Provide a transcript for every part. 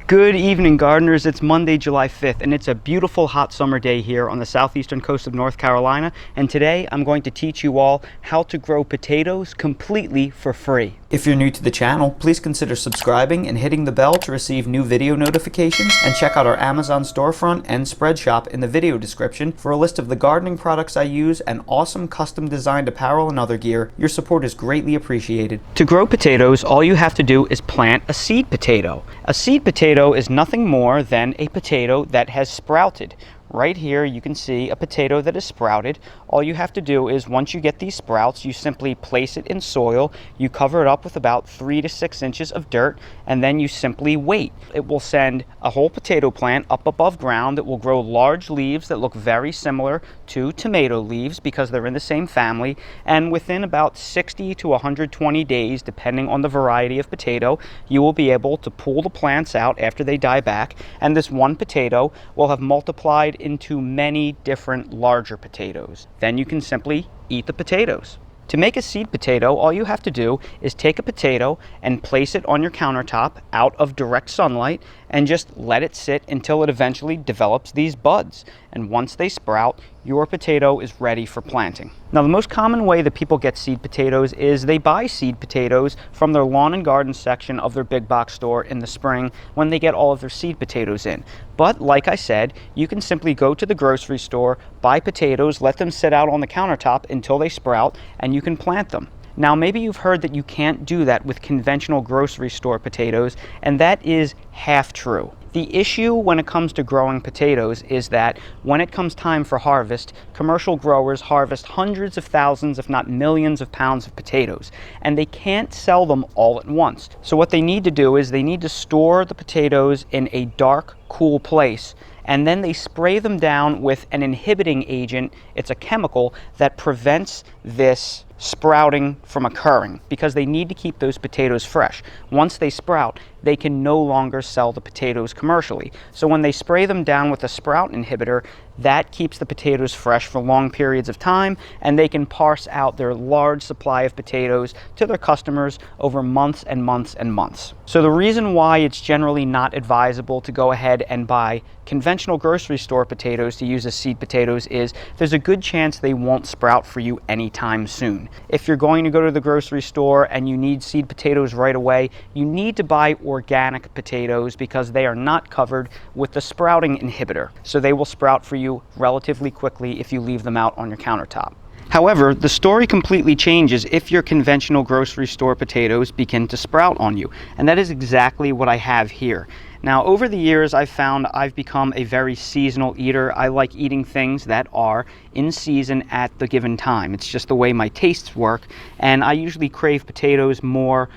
Good evening, gardeners. It's Monday, July 5th, and it's a beautiful hot summer day here on the southeastern coast of North Carolina. And today I'm going to teach you all how to grow potatoes completely for free. If you're new to the channel, please consider subscribing and hitting the bell to receive new video notifications, and check out our Amazon storefront and spread shop in the video description for a list of the gardening products I use and awesome custom designed apparel and other gear. Your support is greatly appreciated. To grow potatoes, all you have to do is plant a seed potato. A seed potato is nothing more than a potato that has sprouted. Right here you can see a potato that is sprouted. All you have to do is, once you get these sprouts, you simply place it in soil, you cover it up with about 3 to 6 inches of dirt, and then you simply wait. It will send a whole potato plant up above ground. It will grow large leaves that look very similar to tomato leaves because they're in the same family, and within about 60 to 120 days, depending on the variety of potato, you will be able to pull the plants out after they die back, and this one potato will have multiplied into many different larger potatoes. Then you can simply eat the potatoes. To make a seed potato, all you have to do is take a potato and place it on your countertop out of direct sunlight and just let it sit until it eventually develops these buds. And once they sprout, your potato is ready for planting. Now, the most common way that people get seed potatoes is they buy seed potatoes from their lawn and garden section of their big box store in the spring when they get all of their seed potatoes in. But like I said, you can simply go to the grocery store, buy potatoes, let them sit out on the countertop until they sprout, and you can plant them. Now, maybe you've heard that you can't do that with conventional grocery store potatoes, and that is half true. The issue when it comes to growing potatoes is that when it comes time for harvest, commercial growers harvest hundreds of thousands, if not millions of pounds of potatoes, and they can't sell them all at once. So what they need to do is they need to store the potatoes in a dark, cool place, and then they spray them down with an inhibiting agent. It's a chemical that prevents this sprouting from occurring because they need to keep those potatoes fresh. Once they sprout, they can no longer sell the potatoes commercially. So when they spray them down with a sprout inhibitor, that keeps the potatoes fresh for long periods of time, and they can parse out their large supply of potatoes to their customers over months and months and months. So the reason why it's generally not advisable to go ahead and buy conventional grocery store potatoes to use as seed potatoes is there's a good chance they won't sprout for you anytime soon. If you're going to go to the grocery store and you need seed potatoes right away, you need to buy organic potatoes because they are not covered with the sprouting inhibitor. So they will sprout for you relatively quickly if you leave them out on your countertop. However, the story completely changes if your conventional grocery store potatoes begin to sprout on you. And that is exactly what I have here. Now, over the years, I've found I've become a very seasonal eater. I like eating things that are in season at the given time. It's just the way my tastes work, and I usually crave potatoes more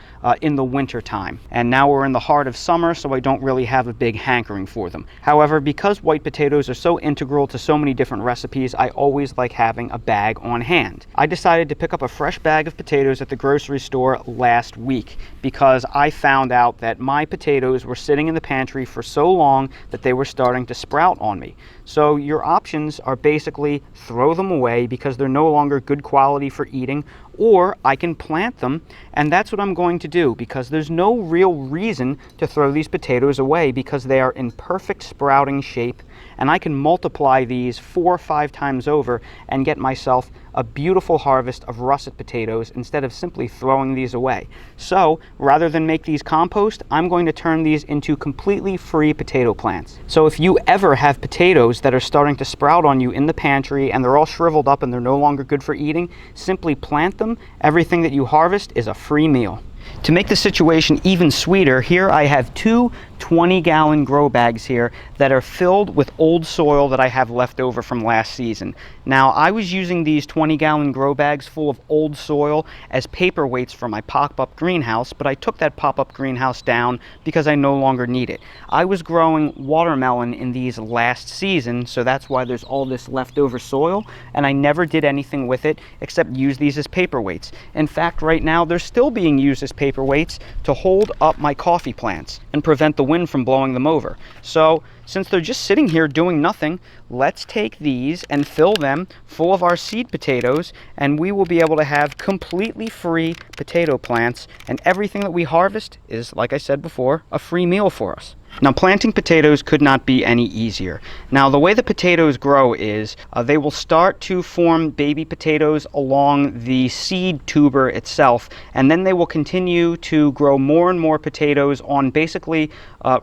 in the winter time. And now we're in the heart of summer, so I don't really have a big hankering for them. However, because white potatoes are so integral to so many different recipes, I always like having a bag on hand. I decided to pick up a fresh bag of potatoes at the grocery store last week because I found out that my potatoes were sitting in the pantry for so long that they were starting to sprout on me. So your options are basically throw them away because they're no longer good quality for eating, or I can plant them, and that's what I'm going to do because there's no real reason to throw these potatoes away because they are in perfect sprouting shape, and I can multiply these 4 or 5 times over and get myself a beautiful harvest of russet potatoes instead of simply throwing these away. So rather than make these compost, I'm going to turn these into completely free potato plants. So if you ever have potatoes that are starting to sprout on you in the pantry and they're all shriveled up and they're no longer good for eating, simply plant them. Everything that you harvest is a free meal. To make the situation even sweeter, here I have 2 20-gallon grow bags here that are filled with old soil that I have left over from last season. Now, I was using these 20-gallon grow bags full of old soil as paperweights for my pop-up greenhouse, but I took that pop-up greenhouse down because I no longer need it. I was growing watermelon in these last season, so that's why there's all this leftover soil, and I never did anything with it except use these as paperweights. In fact, right now, they're still being used as paperweights to hold up my coffee plants and prevent the wind from blowing them over. So since they're just sitting here doing nothing, let's take these and fill them full of our seed potatoes, and we will be able to have completely free potato plants, and everything that we harvest is, like I said before, a free meal for us. Now, planting potatoes could not be any easier. Now, the way the potatoes grow is they will start to form baby potatoes along the seed tuber itself, and then they will continue to grow more and more potatoes on basically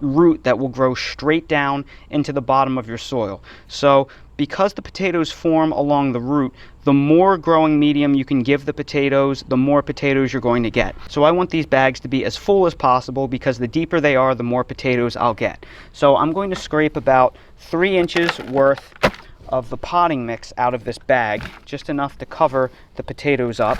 root that will grow straight down into the bottom of your soil. So because the potatoes form along the root, the more growing medium you can give the potatoes, the more potatoes you're going to get. So I want these bags to be as full as possible because the deeper they are, the more potatoes I'll get. So I'm going to scrape about 3 inches worth of the potting mix out of this bag, just enough to cover the potatoes up.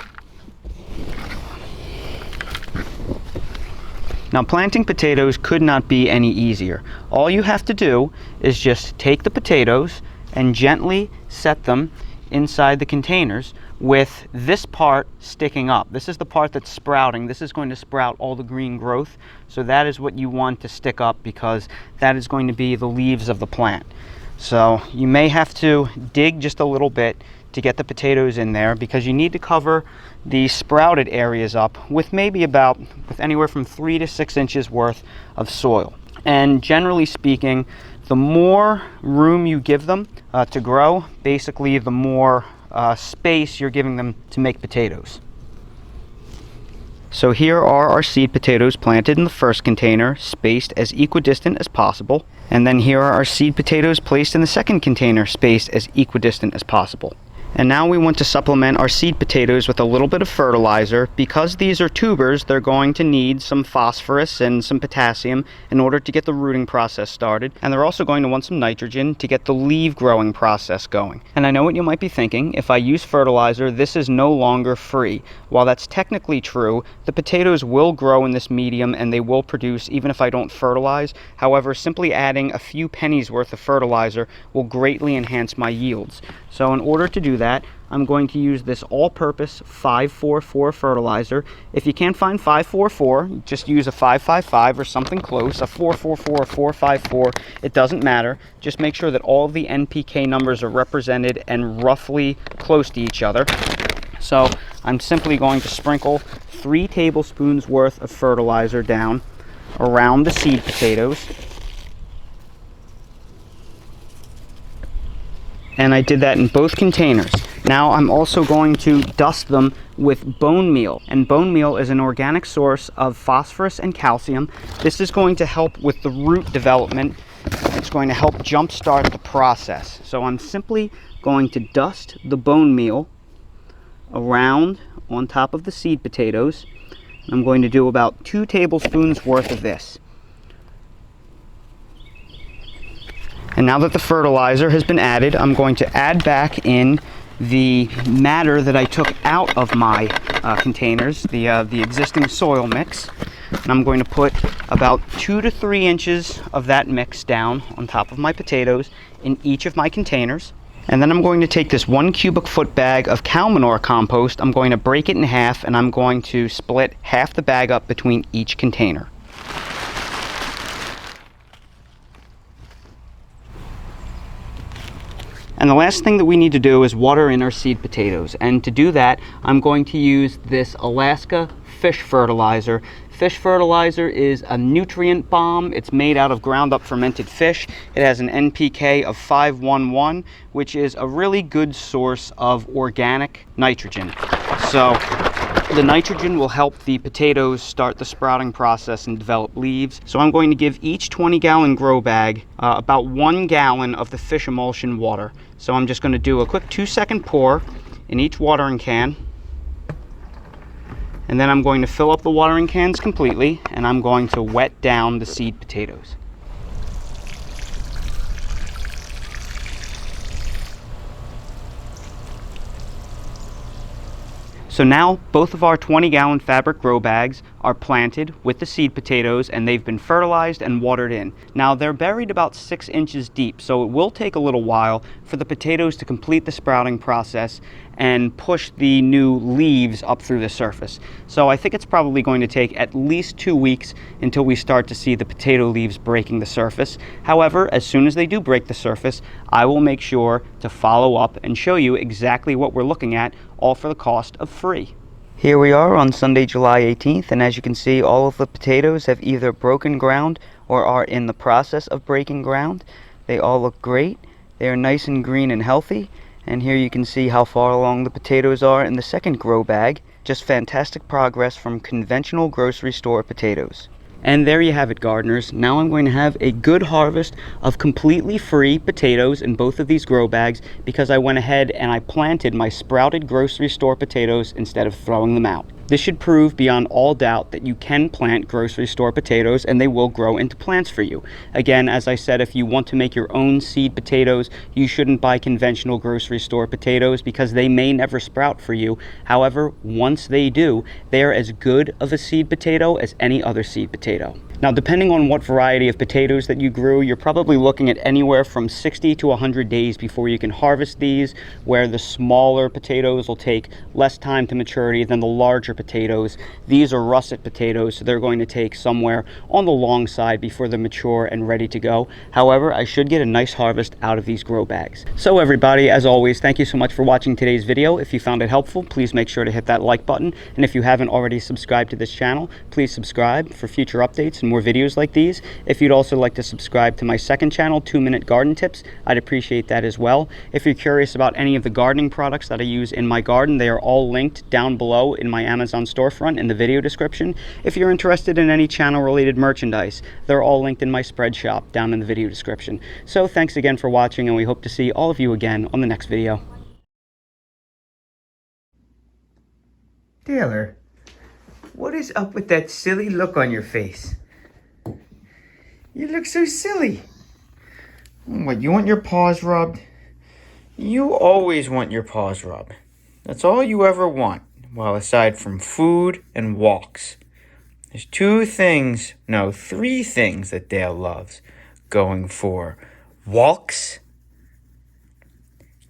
Now, planting potatoes could not be any easier. All you have to do is just take the potatoes and gently set them inside the containers with this part sticking up. This is the part that's sprouting. This is going to sprout all the green growth. So that is what you want to stick up because that is going to be the leaves of the plant. So you may have to dig just a little bit to get the potatoes in there because you need to cover the sprouted areas up with maybe about anywhere from 3 to 6 inches worth of soil. And generally speaking, the more room you give them to grow, basically the more space you're giving them to make potatoes. So here are our seed potatoes planted in the first container, spaced as equidistant as possible. And then here are our seed potatoes placed in the second container, spaced as equidistant as possible. And now we want to supplement our seed potatoes with a little bit of fertilizer. Because these are tubers, they're going to need some phosphorus and some potassium in order to get the rooting process started. And they're also going to want some nitrogen to get the leaf growing process going. And I know what you might be thinking, if I use fertilizer, this is no longer free. While that's technically true, the potatoes will grow in this medium and they will produce even if I don't fertilize. However, simply adding a few pennies worth of fertilizer will greatly enhance my yields. So in order to do that, I'm going to use this all-purpose 544 fertilizer. If you can't find 544, just use a 555 or something close, a 444 or 454. It doesn't matter. Just make sure that all of the NPK numbers are represented and roughly close to each other. So I'm simply going to sprinkle 3 tablespoons worth of fertilizer down around the seed potatoes. And I did that in both containers. Now I'm also going to dust them with bone meal. And bone meal is an organic source of phosphorus and calcium. This is going to help with the root development. It's going to help jumpstart the process. So I'm simply going to dust the bone meal around on top of the seed potatoes. I'm going to do about 2 tablespoons worth of this. And now that the fertilizer has been added, I'm going to add back in the matter that I took out of my containers, the existing soil mix. And I'm going to put about 2 to 3 inches of that mix down on top of my potatoes in each of my containers. And then I'm going to take this 1 cubic foot bag of cow manure compost, I'm going to break it in half, and I'm going to split half the bag up between each container. And the last thing that we need to do is water in our seed potatoes. And to do that, I'm going to use this Alaska fish fertilizer. Fish fertilizer is a nutrient bomb. It's made out of ground up fermented fish. It has an NPK of 511, which is a really good source of organic nitrogen. So the nitrogen will help the potatoes start the sprouting process and develop leaves. So I'm going to give each 20-gallon grow bag about 1 gallon of the fish emulsion water. So I'm just going to do a quick 2-second pour in each watering can. And then I'm going to fill up the watering cans completely, and I'm going to wet down the seed potatoes. So now both of our 20-gallon fabric grow bags are planted with the seed potatoes, and they've been fertilized and watered in. Now they're buried about 6 inches deep, so it will take a little while for the potatoes to complete the sprouting process and push the new leaves up through the surface. So I think it's probably going to take at least 2 weeks until we start to see the potato leaves breaking the surface. However, as soon as they do break the surface, I will make sure to follow up and show you exactly what we're looking at, all for the cost of free. Here we are on Sunday, July 18th, and as you can see, all of the potatoes have either broken ground or are in the process of breaking ground. They all look great. They are nice and green and healthy. And here you can see how far along the potatoes are in the second grow bag. Just fantastic progress from conventional grocery store potatoes. And there you have it, gardeners. Now I'm going to have a good harvest of completely free potatoes in both of these grow bags because I went ahead and I planted my sprouted grocery store potatoes instead of throwing them out. This should prove beyond all doubt that you can plant grocery store potatoes and they will grow into plants for you. Again, as I said, if you want to make your own seed potatoes, you shouldn't buy conventional grocery store potatoes because they may never sprout for you. However, once they do, they are as good of a seed potato as any other seed potato. Now, depending on what variety of potatoes that you grew, you're probably looking at anywhere from 60 to 100 days before you can harvest these, where the smaller potatoes will take less time to maturity than the larger potatoes. These are russet potatoes, so they're going to take somewhere on the long side before they're mature and ready to go. However, I should get a nice harvest out of these grow bags. So everybody, as always, thank you so much for watching today's video. If you found it helpful, please make sure to hit that like button. And if you haven't already subscribed to this channel, please subscribe for future updates and more videos like these. If you'd also like to subscribe to my second channel, 2-Minute Garden Tips, I'd appreciate that as well. If you're curious about any of the gardening products that I use in my garden, they are all linked down below in my Amazon storefront in the video description. If you're interested in any channel related merchandise, they're all linked in my spread shop down in the video description. So thanks again for watching, and we hope to see all of you again on the next video. Taylor, what is up with that silly look on your face? You look so silly. What, you want your paws rubbed? You always want your paws rubbed. That's all you ever want. Well, aside from food and walks. There's three things that Dale loves. Going for walks,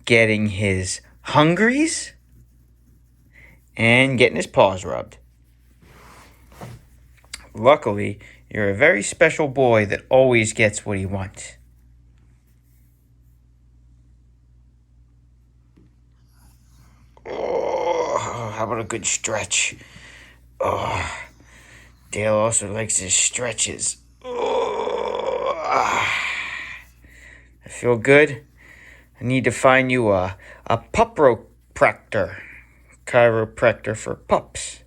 getting his hungries, and getting his paws rubbed. Luckily, you're a very special boy that always gets what he wants. Oh, how about a good stretch? Oh, Dale also likes his stretches. Oh, I feel good. I need to find you a chiropractor for pups.